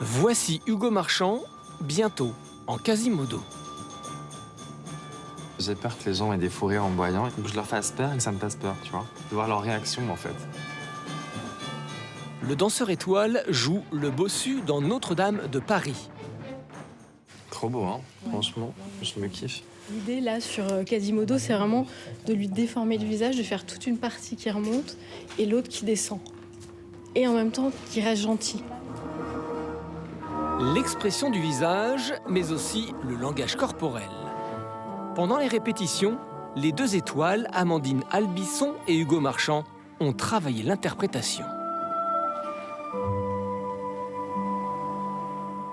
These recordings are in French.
Voici Hugo Marchand, bientôt, en Quasimodo. J'ai peur que les gens aient des fous rires en me voyant et que je leur fasse peur et que ça me fasse peur, tu vois. De voir leur réaction, en fait. Le danseur étoile joue le bossu dans Notre-Dame de Paris. Trop beau, hein. Franchement, je me kiffe. L'idée là sur Quasimodo, c'est vraiment de lui déformer le visage, de faire toute une partie qui remonte et l'autre qui descend. Et en même temps qui reste gentil. L'expression du visage, mais aussi le langage corporel. Pendant les répétitions, les deux étoiles, Amandine Albisson et Hugo Marchand, ont travaillé l'interprétation.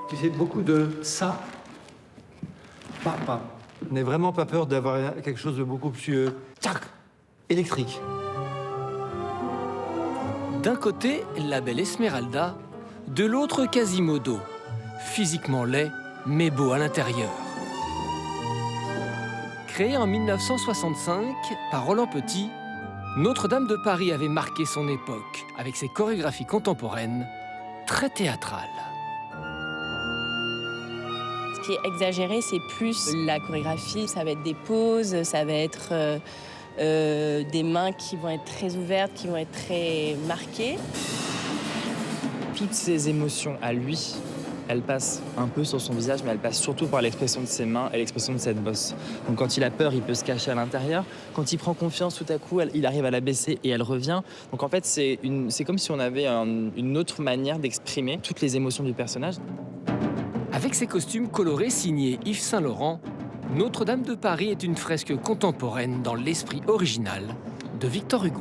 Tu sais, beaucoup de ça, pas. N'aie vraiment pas peur d'avoir quelque chose de beaucoup plus tac, électrique. D'un côté, la belle Esmeralda, de l'autre, Quasimodo. Physiquement laid, mais beau à l'intérieur. Créé en 1965 par Roland Petit, Notre-Dame de Paris avait marqué son époque avec ses chorégraphies contemporaines très théâtrales. Ce qui est exagéré, c'est plus la chorégraphie. Ça va être des poses, ça va être des mains qui vont être très ouvertes, qui vont être très marquées. Toutes ces émotions à lui, elles passent un peu sur son visage, mais elles passent surtout par l'expression de ses mains et l'expression de cette bosse. Donc quand il a peur, il peut se cacher à l'intérieur. Quand il prend confiance, tout à coup, il arrive à la baisser et elle revient. Donc en fait, c'est comme si on avait une autre manière d'exprimer toutes les émotions du personnage. Avec ses costumes colorés signés Yves Saint-Laurent, Notre-Dame de Paris est une fresque contemporaine dans l'esprit original de Victor Hugo.